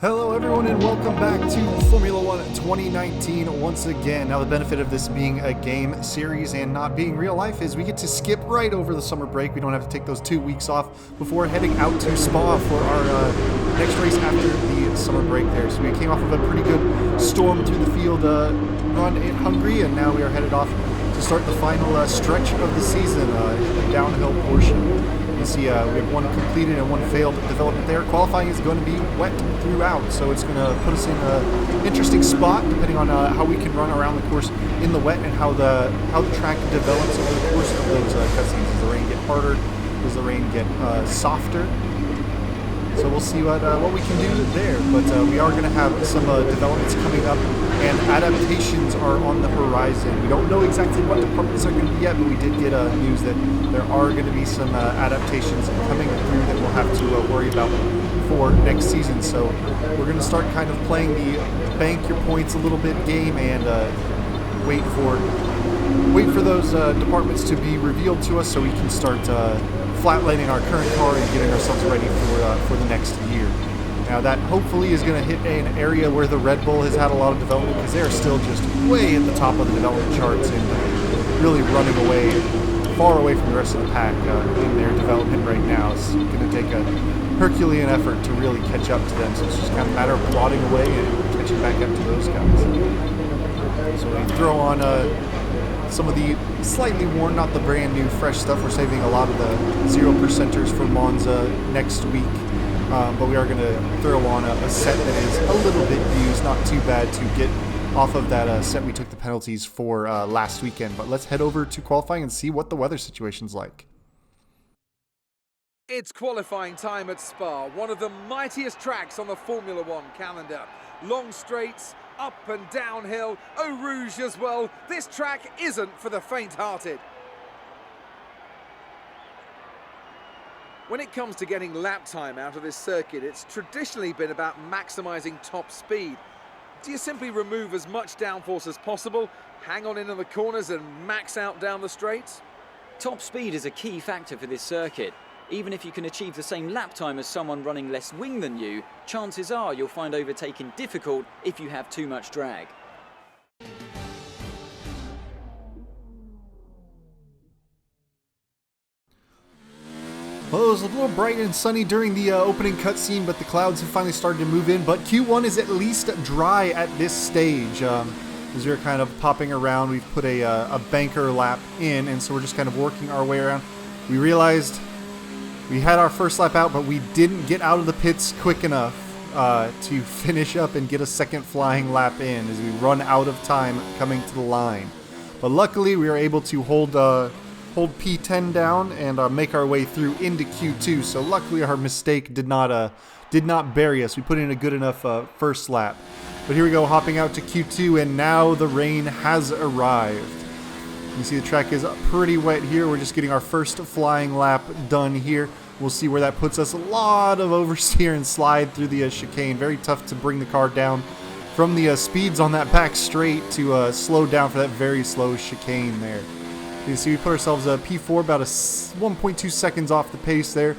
Hello everyone and welcome back to Formula One 2019 once again. Now the benefit of this being a game series and not being real life is we get to skip right over the summer break. We don't have to take those 2 weeks off before heading out to Spa for our next race after the summer break there. So we came off of a pretty good storm through the field run in Hungary, and now we are headed off to start the final stretch of the season, the downhill portion. You see we have one completed and one failed development there. Qualifying is going to be wet throughout, so it's going to put us in an interesting spot depending on how we can run around the course in the wet and how the track develops over the course of those cutscenes. Does the rain get harder? Does the rain get softer? So we'll see what we can do there, but we are going to have some developments coming up, and adaptations are on the horizon. We don't know exactly what departments are going to be yet, but we did get news that there are going to be some adaptations coming through that we'll have to worry about for next season. So we're going to start kind of playing the bank your points a little bit game and wait for those departments to be revealed to us so we can start flatlining our current car and getting ourselves ready for the next year. Now that hopefully is going to hit an area where the Red Bull has had a lot of development, because they're still just way at the top of the development charts and really running away, far away from the rest of the pack in their development right now. It's going to take a Herculean effort to really catch up to them, so it's just kind of a matter of plodding away and catching back up to those guys. So we throw on some of the slightly worn, not the brand new fresh stuff. We're saving a lot of the 0%ers for Monza next week, but we are going to throw on a set that is a little bit used, not too bad to get off of that set we took the penalties for last weekend. But let's head over to qualifying and see what the weather situation's like. It's qualifying time at Spa, one of the mightiest tracks on the Formula One calendar. Long straights, up and downhill, Eau Rouge as well. This track isn't for the faint-hearted. When it comes to getting lap time out of this circuit, it's traditionally been about maximising top speed. Do you simply remove as much downforce as possible, hang on in the corners and max out down the straights? Top speed is a key factor for this circuit. Even if you can achieve the same lap time as someone running less wing than you, chances are you'll find overtaking difficult if you have too much drag. Well, it was a little bright and sunny during the opening cutscene, but the clouds have finally started to move in. But Q1 is at least dry at this stage. As we're kind of popping around, we've put a banker lap in, and so we're just kind of working our way around. We realized we had our first lap out, but we didn't get out of the pits quick enough to finish up and get a second flying lap in as we run out of time coming to the line. But luckily, we were able to hold P10 down and make our way through into Q2. So luckily, our mistake did not bury us. We put in a good enough first lap. But here we go, hopping out to Q2, and now the rain has arrived. You see the track is pretty wet here. We're just getting our first flying lap done here. We'll see where that puts us. A lot of oversteer and slide through the chicane. Very tough to bring the car down from the speeds on that back straight to slow down for that very slow chicane there. You see we put ourselves a P4, about 1.2 seconds off the pace there.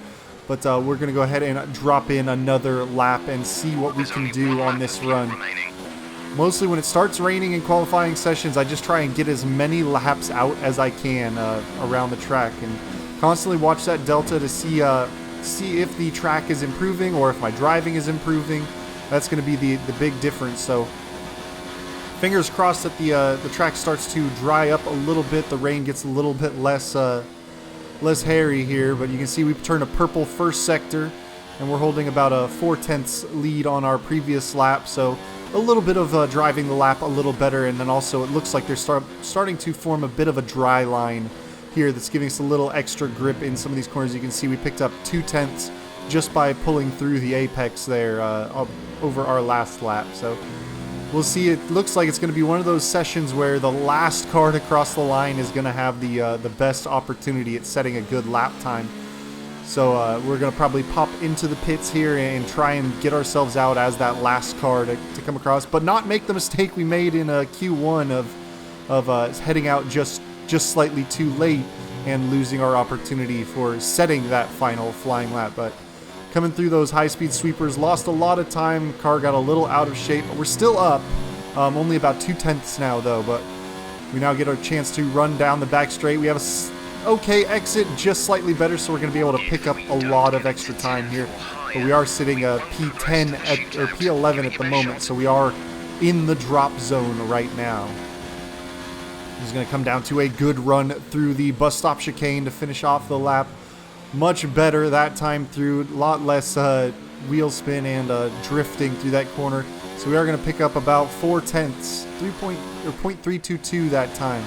But we're going to go ahead and drop in another lap and see what we can do on this run. Mostly when it starts raining in qualifying sessions, I just try and get as many laps out as I can around the track, and constantly watch that delta to see if the track is improving or if my driving is improving. That's going to be the big difference. So fingers crossed that the track starts to dry up a little bit. The rain gets a little bit less hairy here, but you can see we've turned a purple first sector, and we're holding about a 4/10 lead on our previous lap. So a little bit of driving the lap a little better, and then also it looks like they're starting to form a bit of a dry line here that's giving us a little extra grip in some of these corners. You can see we picked up 2/10 just by pulling through the apex there over our last lap. So we'll see. It looks like it's going to be one of those sessions where the last car to cross the line is going to have the best opportunity at setting a good lap time. So we're going to probably pop into the pits here and try and get ourselves out as that last car to come across, but not make the mistake we made in Q1 of heading out just slightly too late and losing our opportunity for setting that final flying lap. But coming through those high-speed sweepers. Lost a lot of time. Car got a little out of shape. We're still up. Only about 2/10 now, though, but we now get a chance to run down the back straight. We have a okay exit, just slightly better, so we're going to be able to pick up a lot of extra time here. But we are sitting P10 or P11 at the moment, so we are in the drop zone right now. He's going to come down to a good run through the bus stop chicane to finish off the lap. Much better that time through, a lot less wheel spin and drifting through that corner. So we are going to pick up about 0.4, 0.322 that time.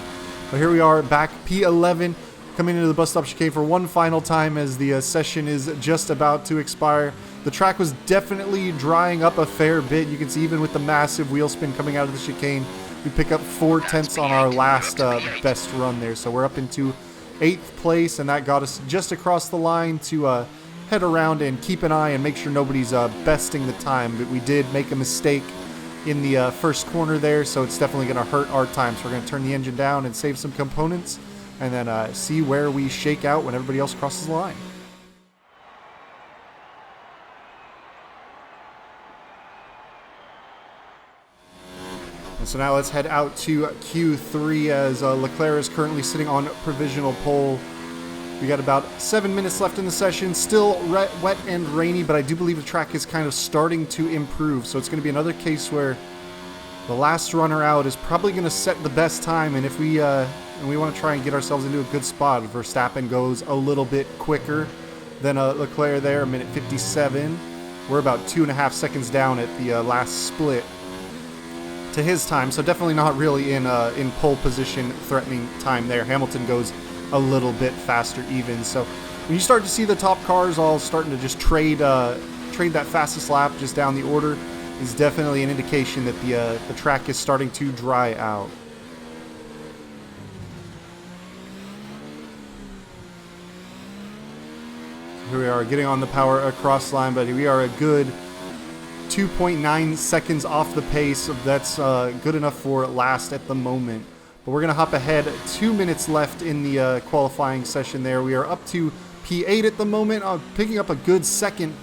But here we are back P11, coming into the bus stop chicane for one final time as the session is just about to expire. The track was definitely drying up a fair bit. You can see even with the massive wheel spin coming out of the chicane, we pick up 0.4 on our last best run there. So we're up into 8th place, and that got us just across the line to head around and keep an eye and make sure nobody's besting the time. But we did make a mistake in the first corner there, so it's definitely going to hurt our time. So we're going to turn the engine down and save some components, and then see where we shake out when everybody else crosses the line. And so now let's head out to Q3 as Leclerc is currently sitting on provisional pole. We got about 7 minutes left in the session. Still wet and rainy, but I do believe the track is kind of starting to improve. So it's going to be another case where the last runner out is probably going to set the best time. And if we want to try and get ourselves into a good spot, Verstappen goes a little bit quicker than Leclerc there, a minute 57. We're about 2.5 seconds down at the last split to his time, so definitely not really in pole position threatening time there. Hamilton goes a little bit faster even. So when you start to see the top cars all starting to just trade that fastest lap just down the order, is definitely an indication that the track is starting to dry out. Here we are getting on the power across line, but we are a good 2.9 seconds off the pace. That's good enough for last at the moment. But we're going to hop ahead. 2 minutes left in the qualifying session there. We are up to P8 at the moment, picking up a good second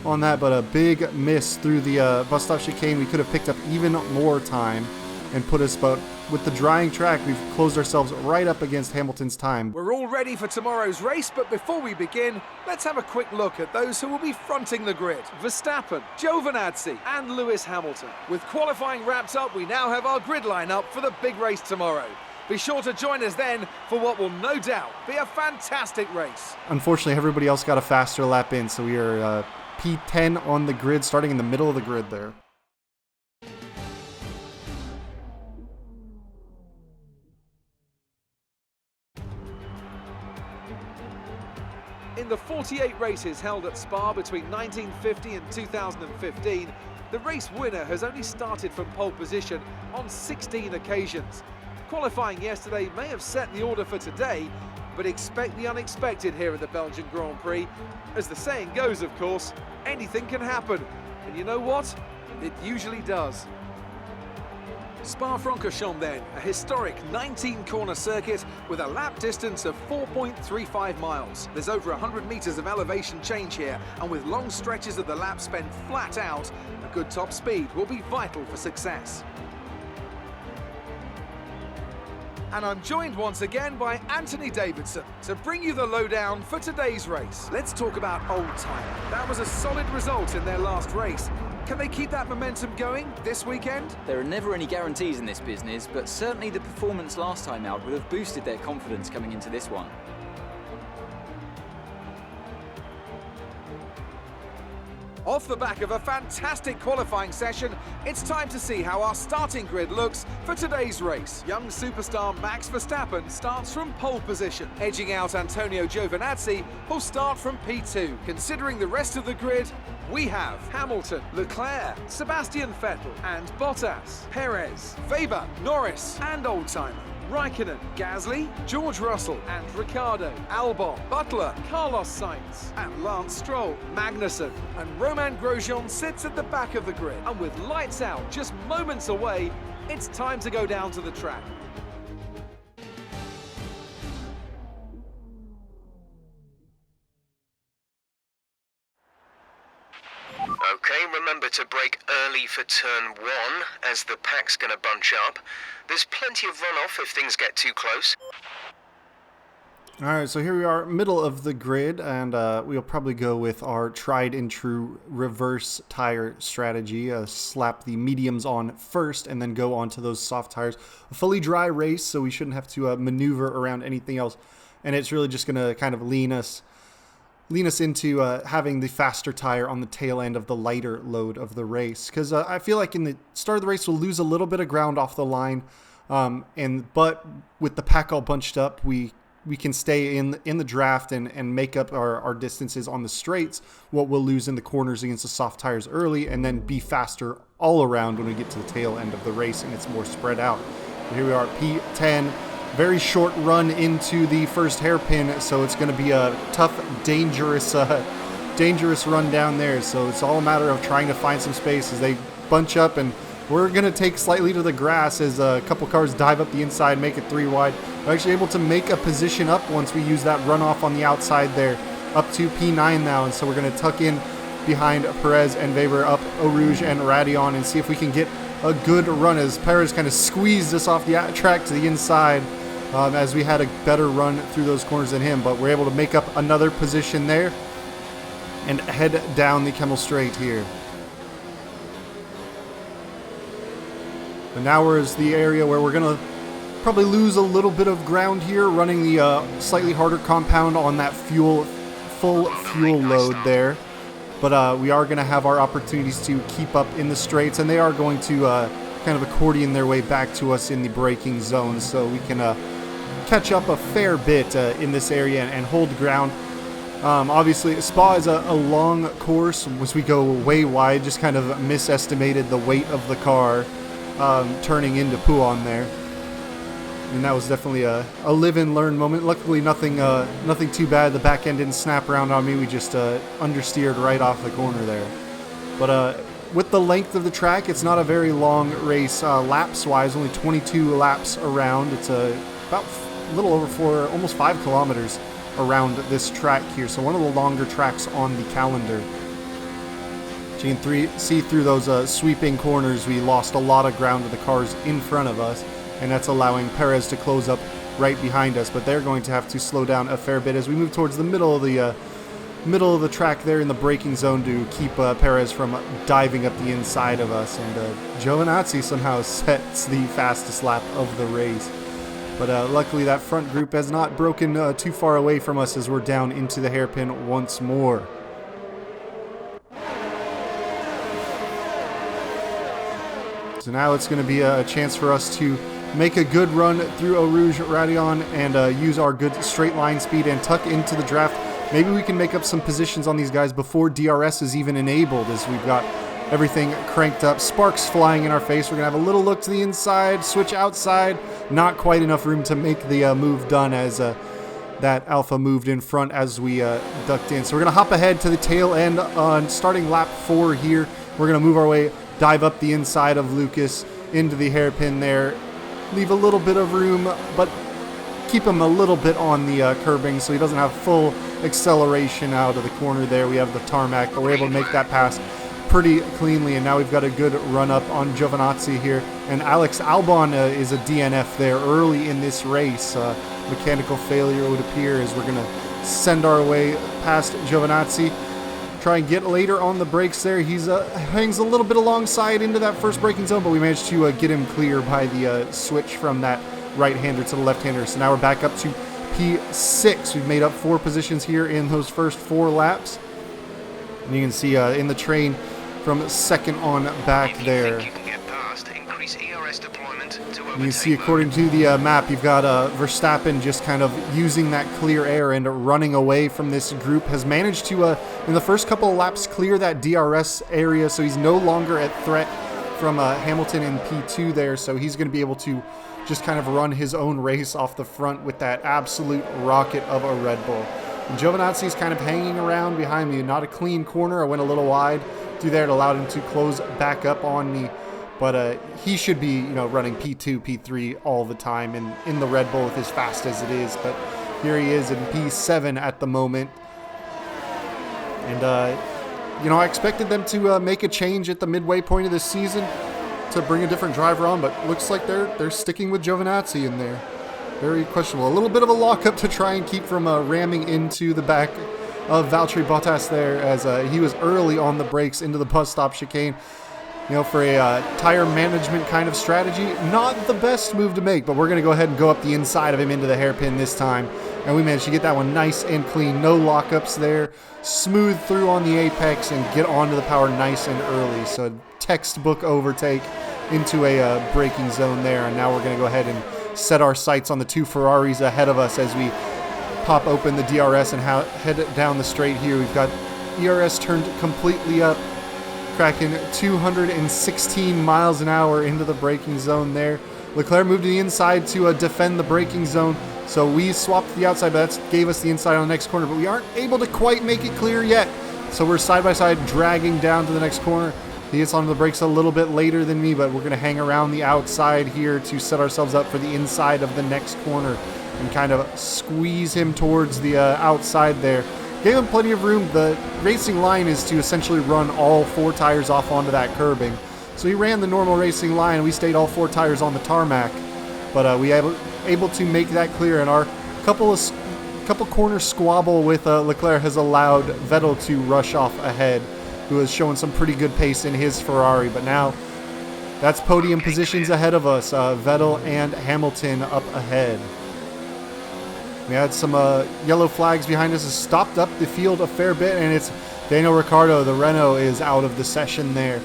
on that, but a big miss through the bus stop chicane. We could have picked up even more time and put us, but with the drying track, we've closed ourselves right up against Hamilton's time. We're all ready for tomorrow's race, but before we begin, let's have a quick look at those who will be fronting the grid. Verstappen, Giovinazzi and Lewis Hamilton. With qualifying wrapped up, we now have our grid lineup for the big race tomorrow. Be sure to join us then for what will no doubt be a fantastic race. Unfortunately, everybody else got a faster lap in, so we are P10 on the grid, starting in the middle of the grid there. In the 48 races held at Spa between 1950 and 2015, the race winner has only started from pole position on 16 occasions. Qualifying yesterday may have set the order for today, but expect the unexpected here at the Belgian Grand Prix. As the saying goes, of course, anything can happen. And you know what? It usually does. Spa-Francorchamps then, a historic 19-corner circuit with a lap distance of 4.35 miles. There's over 100 meters of elevation change here, and with long stretches of the lap spent flat out, a good top speed will be vital for success. And I'm joined once again by Anthony Davidson to bring you the lowdown for today's race. Let's talk about Old Timer. That was a solid result in their last race. Can they keep that momentum going this weekend? There are never any guarantees in this business, but certainly the performance last time out would have boosted their confidence coming into this one. Off the back of a fantastic qualifying session, it's time to see how our starting grid looks for today's race. Young superstar Max Verstappen starts from pole position, edging out Antonio Giovinazzi, who'll start from P2. Considering the rest of the grid, we have Hamilton, Leclerc, Sebastian Vettel and Bottas, Perez, Weber, Norris and Oldtimer, Raikkonen, Gasly, George Russell and Ricciardo, Albon, Butler, Carlos Sainz and Lance Stroll, Magnussen and Romain Grosjean sits at the back of the grid. And with lights out just moments away, it's time to go down to the track. brake early for turn 1, as the pack's going to bunch up. There's plenty of runoff if things get too close. Alright, so here we are, middle of the grid, and we'll probably go with our tried and true reverse tire strategy. Slap the mediums on first and then go on to those soft tires. A fully dry race, so we shouldn't have to maneuver around anything else. And it's really just going to kind of lean us into having the faster tire on the tail end of the lighter load of the race. Because I feel like in the start of the race, we'll lose a little bit of ground off the line. But with the pack all bunched up, we can stay in the draft and make up our distances on the straights, what we'll lose in the corners against the soft tires early, and then be faster all around when we get to the tail end of the race and it's more spread out. Here we are, P10, very short run into the first hairpin, so it's going to be a tough, dangerous run down there. So it's all a matter of trying to find some space as they bunch up, and we're going to take slightly to the grass as a couple cars dive up the inside, make it 3 wide. We're actually able to make a position up once we use that runoff on the outside there, up to P9 now. And so we're going to tuck in behind Perez and Weber, up Eau Rouge and Radion, and see if we can get a good run as Perez kind of squeezed us off the track to the inside as we had a better run through those corners than him. But we're able to make up another position there and head down the Kemmel Straight here. And now we're in the area where we're going to probably lose a little bit of ground here, running the slightly harder compound on that full fuel load there. But we are going to have our opportunities to keep up in the straights, and they are going to kind of accordion their way back to us in the braking zone, so we can catch up a fair bit in this area and hold ground. Obviously, Spa is a long course. As we go way wide, just kind of misestimated the weight of the car turning into Pouhon there. And that was definitely a live and learn moment. Luckily, nothing too bad. The back end didn't snap around on me. We just understeered right off the corner there. But with the length of the track, it's not a very long race laps-wise. Only 22 laps around. It's about a little over almost 5 kilometers around this track here. So one of the longer tracks on the calendar. So you can see through those sweeping corners, we lost a lot of ground to the cars in front of us, and that's allowing Perez to close up right behind us. But they're going to have to slow down a fair bit as we move towards the middle of the track there in the braking zone to keep Perez from diving up the inside of us. And Giovinazzi somehow sets the fastest lap of the race. But luckily that front group has not broken too far away from us as we're down into the hairpin once more. So now it's going to be a chance for us to make a good run through Eau Rouge, Radion, and use our good straight line speed and tuck into the draft. Maybe we can make up some positions on these guys before DRS is even enabled, as we've got everything cranked up. Sparks flying in our face. We're going to have a little look to the inside, switch outside. Not quite enough room to make the move done as that Alpha moved in front as we ducked in. So we're going to hop ahead to the tail end on starting lap 4 here. We're going to move our way, dive up the inside of Lucas into the hairpin there. Leave a little bit of room, but keep him a little bit on the curbing so he doesn't have full acceleration out of the corner there. We have the tarmac, but we're able to make that pass pretty cleanly, and now we've got a good run up on Giovinazzi here. And Alex Albon is a DNF there early in this race. Mechanical failure would appear as we're going to send our way past Giovinazzi. Try and get later on the brakes there. He's hangs a little bit alongside into that first braking zone, but we managed to get him clear by the switch from that right-hander to the left-hander. So now we're back up to P6. We've made up 4 positions here in those first 4 laps. And you can see in the train from second on back there. And you see, according to the map, you've got Verstappen just kind of using that clear air and running away from this group. Has managed to, in the first couple of laps, clear that DRS area, so he's no longer at threat from Hamilton in P2 there. So he's going to be able to just kind of run his own race off the front with that absolute rocket of a Red Bull. And Giovinazzi's kind of hanging around behind me. Not a clean corner. I went a little wide through there. It allowed him to close back up on me. But he should be, running P2, P3 all the time and in the Red Bull with as fast as it is. But here he is in P7 at the moment. And you know, I expected them to make a change at the midway point of this season to bring a different driver on, but looks like they're sticking with Giovinazzi in there. Very questionable. A little bit of a lockup to try and keep from ramming into the back of Valtteri Bottas there, as he was early on the brakes into the bus stop chicane. You know, for a tire management kind of strategy, not the best move to make, but we're going to go ahead and go up the inside of him into the hairpin this time. And we managed to get that one nice and clean. No lockups there. Smooth through on the apex and get onto the power nice and early. So textbook overtake into a braking zone there. And now we're going to go ahead and set our sights on the two Ferraris ahead of us as we pop open the DRS and head down the straight here. We've got ERS turned completely up, cracking 216 miles an hour into the braking zone there. Leclerc moved to the inside to defend the braking zone, so we swapped the outside, but that gave us the inside on the next corner, but we aren't able to quite make it clear yet. So we're side by side dragging down to the next corner. He gets onto the brakes a little bit later than me, but we're going to hang around the outside here to set ourselves up for the inside of the next corner and kind of squeeze him towards the outside there. Gave him plenty of room. The racing line is to essentially run all four tires off onto that curbing. So he ran the normal racing line. We stayed all four tires on the tarmac, but we able to make that clear. And our couple corner squabble with Leclerc has allowed Vettel to rush off ahead, who has shown some pretty good pace in his Ferrari. But now that's podium positions ahead of us. Vettel and Hamilton up ahead. We had some yellow flags behind us. Has stopped up the field a fair bit, and it's Daniel Ricciardo. The Renault is out of the session there.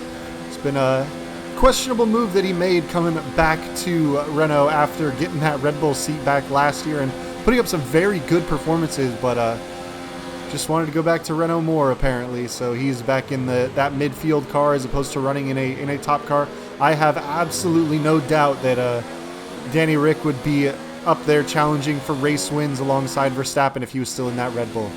It's been a questionable move that he made coming back to Renault after getting that Red Bull seat back last year and putting up some very good performances, but just wanted to go back to Renault more apparently. So he's back in that midfield car as opposed to running in a top car. I have absolutely no doubt that Danny Rick would be up there challenging for race wins alongside Verstappen if he was still in that Red Bull.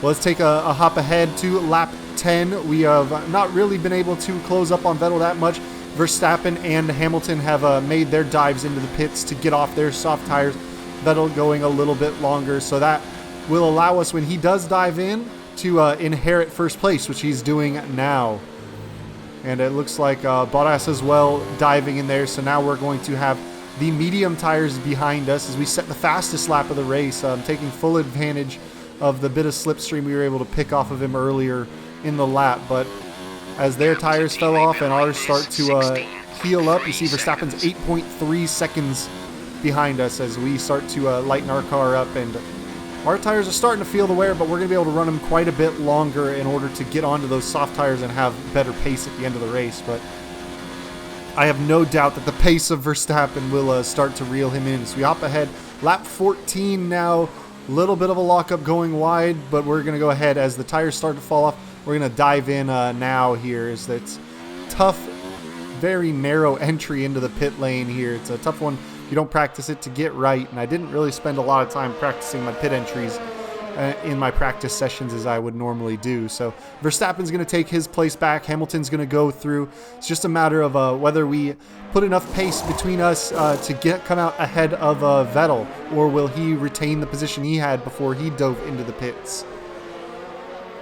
Well, let's take a hop ahead to lap 10. We have not really been able to close up on Vettel that much. Verstappen and Hamilton have made their dives into the pits to get off their soft tires. Vettel going a little bit longer, so that will allow us, when he does dive in, to inherit first place, which he's doing now. And it looks like Bottas as well diving in there, so now we're going to have the medium tires behind us as we set the fastest lap of the race, taking full advantage of the bit of slipstream we were able to pick off of him earlier in the lap. But as their tires fell off and ours start to heal up, you see Verstappen's 8.3 seconds behind us as we start to lighten our car up, and our tires are starting to feel the wear, but we're going to be able to run them quite a bit longer in order to get onto those soft tires and have better pace at the end of the race. But I have no doubt that the pace of Verstappen will start to reel him in. So we hop ahead. Lap 14 now. A little bit of a lockup going wide, but we're going to go ahead as the tires start to fall off. We're going to dive in now here. It's tough, very narrow entry into the pit lane here. It's a tough one. You don't practice it to get right, and I didn't really spend a lot of time practicing my pit entries in my practice sessions as I would normally do. So Verstappen's going to take his place back. Hamilton's going to go through. It's just a matter of whether we put enough pace between us to come out ahead of Vettel, or will he retain the position he had before he dove into the pits.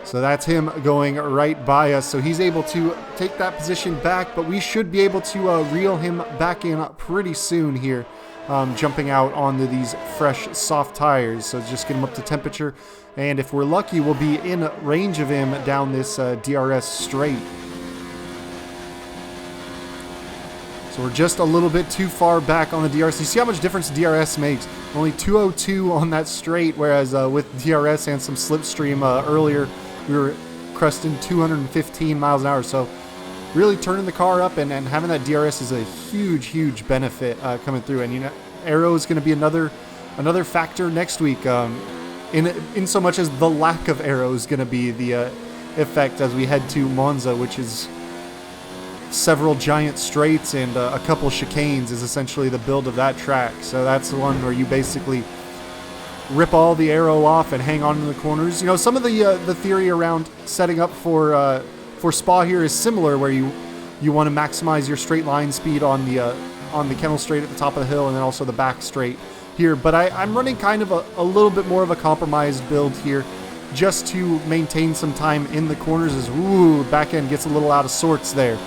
So that's him going right by us. So he's able to take that position back, but we should be able to reel him back in pretty soon here, jumping out onto these fresh, soft tires. So just get him up to temperature. And if we're lucky, we'll be in range of him down this DRS straight. So we're just a little bit too far back on the DRS. You see how much difference DRS makes? Only 202 on that straight, whereas with DRS and some slipstream earlier, we were cresting 215 miles an hour. So really turning the car up and having that DRS is a huge, huge benefit coming through. And, you know, aero is going to be another factor next week, in so much as the lack of aero is going to be the effect as we head to Monza, which is several giant straights and a couple chicanes is essentially the build of that track. So that's the one where you basically rip all the aero off and hang on to the corners. You know, some of the theory around setting up for Spa here is similar, where you want to maximize your straight line speed on the Kennel straight at the top of the hill and then also the back straight here. But I'm running kind of a little bit more of a compromised build here. just to maintain some time in the corners as, ooh, back end gets a little out of sorts there.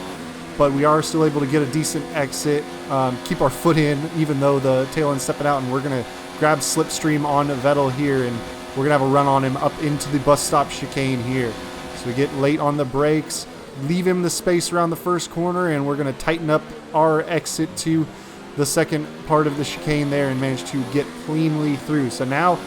But we are still able to get a decent exit, keep our foot in, even though the tail end's stepping out, and we're going to grab slipstream on Vettel here, and we're going to have a run on him up into the bus stop chicane here. So we get late on the brakes, leave him the space around the first corner, and we're going to tighten up our exit to the second part of the chicane there and manage to get cleanly through. So now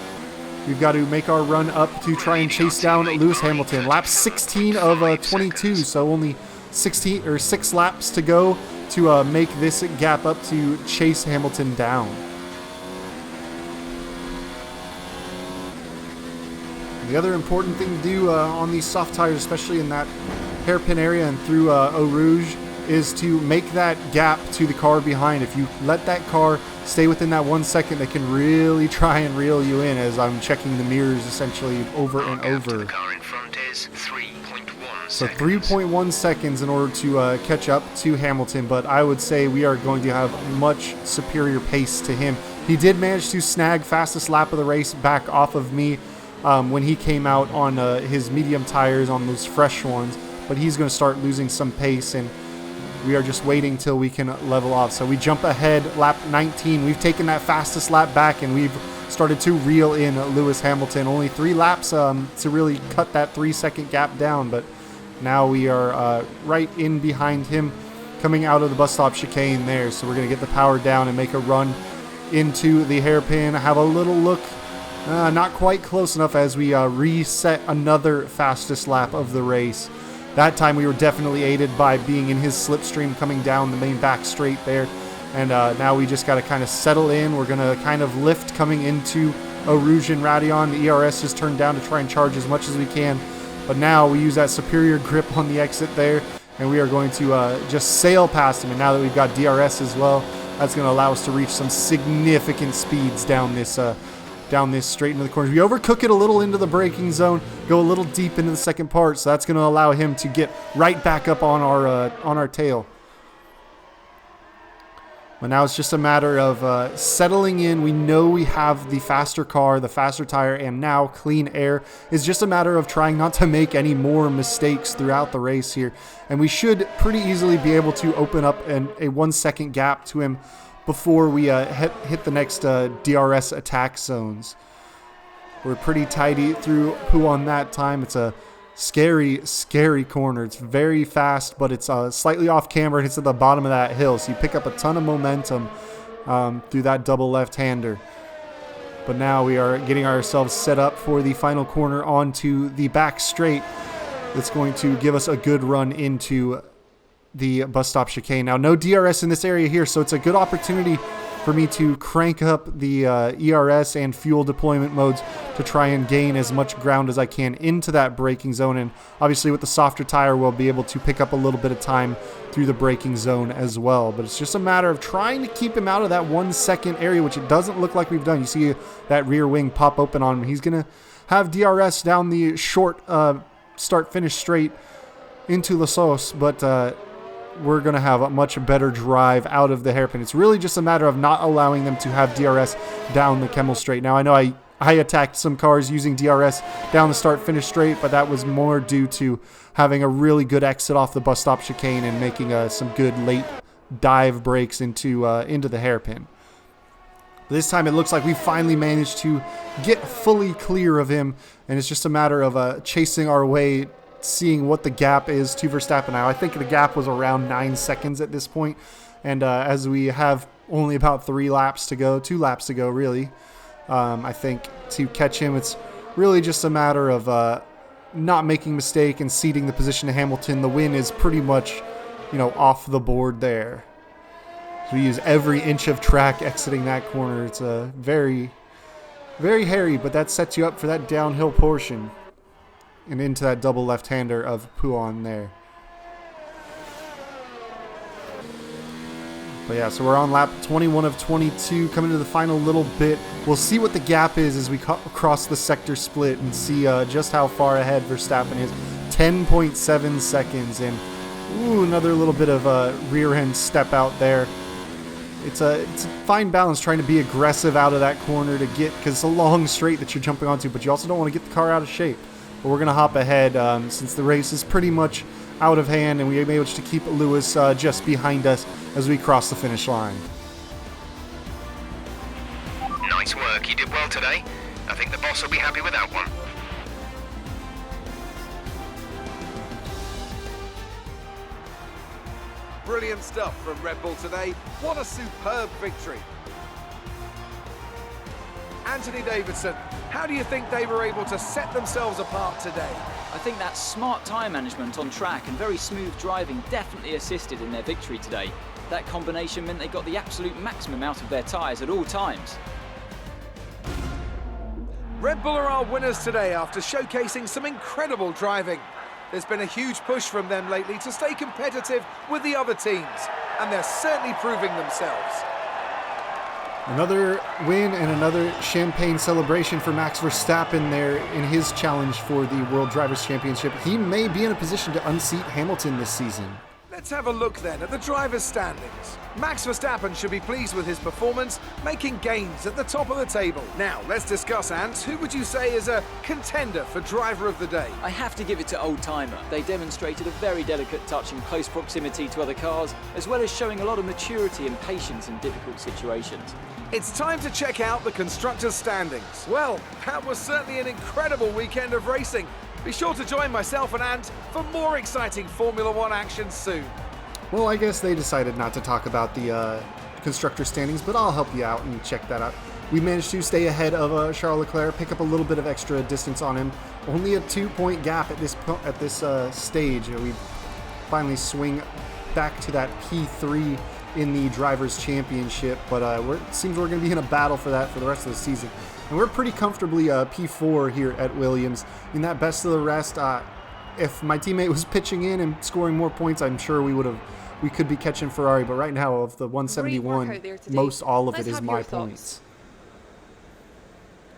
we've got to make our run up to try and chase down Lewis Hamilton. Lap 16 of 22, so only 6 laps to go to make this gap up to chase Hamilton down. The other important thing to do on these soft tires, especially in that hairpin area and through Eau Rouge, is to make that gap to the car behind. If you let that car stay within that 1 second, they can really try and reel you in, as I'm checking the mirrors essentially over and over. The car in front is 3.1 So 3.1 seconds in order to catch up to Hamilton, but I would say we are going to have much superior pace to him. He did manage to snag fastest lap of the race back off of me when he came out on his medium tires, on those fresh ones, but he's going to start losing some pace, and we are just waiting till we can level off. So we jump ahead, lap 19. We've taken that fastest lap back, and we've started to reel in Lewis Hamilton. Only 3 laps to really cut that 3-second gap down, but now we are right in behind him coming out of the bus stop chicane there. So we're going to get the power down and make a run into the hairpin, have a little look. Not quite close enough as we reset another fastest lap of the race. That time we were definitely aided by being in his slipstream coming down the main back straight there. And now we just got to kind of settle in. We're going to kind of lift coming into Eau Rouge and Raidillon. The ERS is turned down to try and charge as much as we can. But now we use that superior grip on the exit there, and we are going to just sail past him. And now that we've got DRS as well, that's going to allow us to reach some significant speeds down this straight into the corners. We overcook it a little into the braking zone, go a little deep into the second part, so that's going to allow him to get right back up on our tail. But now it's just a matter of settling in. We know we have the faster car, the faster tire, and now clean air. It's just a matter of trying not to make any more mistakes throughout the race here. And we should pretty easily be able to open up a 1 second gap to him before we hit the next DRS attack zones. We're pretty tidy through Pouhon that time. It's a scary, scary corner. It's very fast, but it's slightly off camber and it's at the bottom of that hill. So you pick up a ton of momentum through that double left-hander. But now we are getting ourselves set up for the final corner onto the back straight. That's going to give us a good run into the bus stop chicane. Now, no DRS in this area here, so it's a good opportunity for me to crank up the ERS and fuel deployment modes to try and gain as much ground as I can into that braking zone. And obviously with the softer tire, we'll be able to pick up a little bit of time through the braking zone as well. But it's just a matter of trying to keep him out of that 1 second area, which it doesn't look like we've done. You see that rear wing pop open on him. He's going to have DRS down the short start-finish straight into La Sauce, but we're going to have a much better drive out of the hairpin. It's really just a matter of not allowing them to have DRS down the Kemmel straight. Now, I know I attacked some cars using DRS down the start-finish straight, but that was more due to having a really good exit off the bus stop chicane and making some good late dive breaks into the hairpin. This time it looks like we finally managed to get fully clear of him, and it's just a matter of chasing our way, seeing what the gap is to Verstappen now. I think the gap was around 9 seconds at this point, and as we have only about 2 laps to go really, I think to catch him, it's really just a matter of not making a mistake and ceding the position to Hamilton. The win is pretty much, off the board there. So we use every inch of track exiting that corner. It's a very, very hairy, but that sets you up for that downhill portion and into that double left-hander of Pouhon there. But yeah, so we're on lap 21 of 22, coming to the final little bit. We'll see what the gap is as we cross the sector split and see just how far ahead Verstappen is. 10.7 seconds, and another little bit of a rear end step out there. it's a fine balance trying to be aggressive out of that corner to get, because it's a long straight that you're jumping onto, but you also don't want to get the car out of shape. But we're going to hop ahead since the race is pretty much out of hand, and we managed to keep Lewis just behind us as we cross the finish line. Nice work, you did well today. I think the boss will be happy with that one. Brilliant stuff from Red Bull today. What a superb victory. Anthony Davidson, how do you think they were able to set themselves apart today? I think that smart tyre management on track and very smooth driving definitely assisted in their victory today. That combination meant they got the absolute maximum out of their tyres at all times. Red Bull are our winners today after showcasing some incredible driving. There's been a huge push from them lately to stay competitive with the other teams, and they're certainly proving themselves. Another win and another champagne celebration for Max Verstappen there in his challenge for the World Drivers' Championship. He may be in a position to unseat Hamilton this season. Let's have a look then at the drivers' standings. Max Verstappen should be pleased with his performance, making gains at the top of the table. Now, let's discuss, Ant. Who would you say is a contender for driver of the day? I have to give it to Old Timer. They demonstrated a very delicate touch in close proximity to other cars, as well as showing a lot of maturity and patience in difficult situations. It's time to check out the constructors' standings. Well, that was certainly an incredible weekend of racing. Be sure to join myself and Ant for more exciting Formula One action soon. Well, I guess they decided not to talk about the constructor standings, but I'll help you out and check that out. We managed to stay ahead of Charles Leclerc, pick up a little bit of extra distance on him. Only a 2-point gap at this stage. We finally swing back to that P3 in the Drivers' Championship, but it seems we're going to be in a battle for that for the rest of the season. And we're pretty comfortably P4 here at Williams. In that best of the rest, if my teammate was pitching in and scoring more points, I'm sure we could be catching Ferrari. But right now, of the 171, most all of it is my points.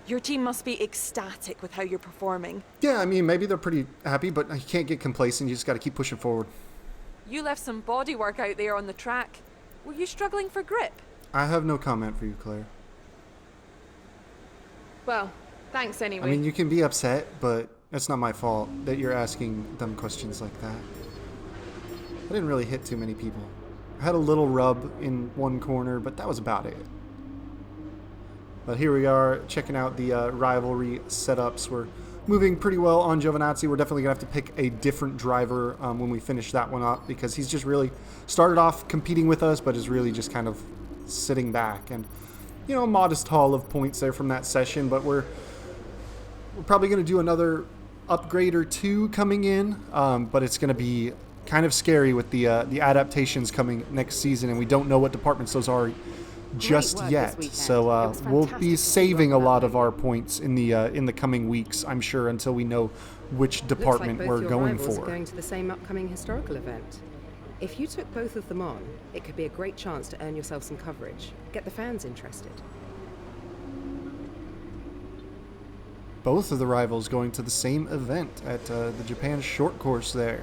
Your team must be ecstatic with how you're performing. Yeah, I mean, maybe they're pretty happy, but you can't get complacent. You just got to keep pushing forward. You left some body work out there on the track. Were you struggling for grip? I have no comment for you, Claire. Well, thanks anyway. I mean, you can be upset, but it's not my fault that you're asking them questions like that. I didn't really hit too many people. I had a little rub in one corner, but that was about it. But here we are, checking out the rivalry setups. We're moving pretty well on Giovinazzi. We're definitely going to have to pick a different driver when we finish that one up, because he's just really started off competing with us, but is really just kind of sitting back. And, you know, a modest haul of points there from that session, but we're probably going to do another upgrade or two coming in, but it's going to be kind of scary with the adaptations coming next season, and we don't know what departments those are just yet. So we'll be saving a lot of our points in the coming weeks, I'm sure, until we know which department we're going for. Are going to the same upcoming historical event. If you took both of them on, it could be a great chance to earn yourself some coverage. Get the fans interested. Both of the rivals going to the same event at the Japan short course there.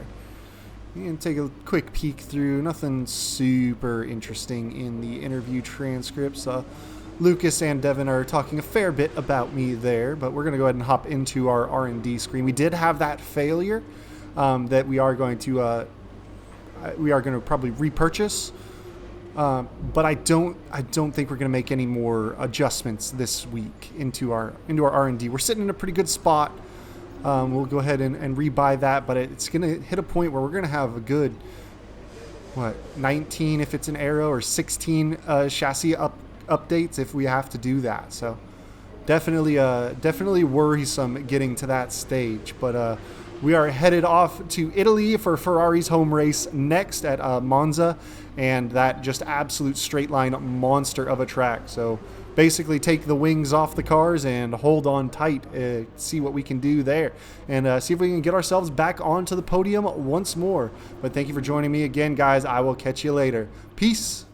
You can take a quick peek through. Nothing super interesting in the interview transcripts. Lucas and Devin are talking a fair bit about me there, but we're going to go ahead and hop into our R&D screen. We did have that failure that we are going to probably repurchase, but I don't think we're going to make any more adjustments this week into our R&D. We're sitting in a pretty good spot. We'll go ahead and rebuy that, but it's going to hit a point where we're going to have a good, 19 if it's an Aero, or 16 chassis updates if we have to do that. So definitely worrisome getting to that stage. But we are headed off to Italy for Ferrari's home race next at Monza, and that just absolute straight line monster of a track. So basically take the wings off the cars and hold on tight, see what we can do there, and see if we can get ourselves back onto the podium once more. But thank you for joining me again, guys. I will catch you later. Peace.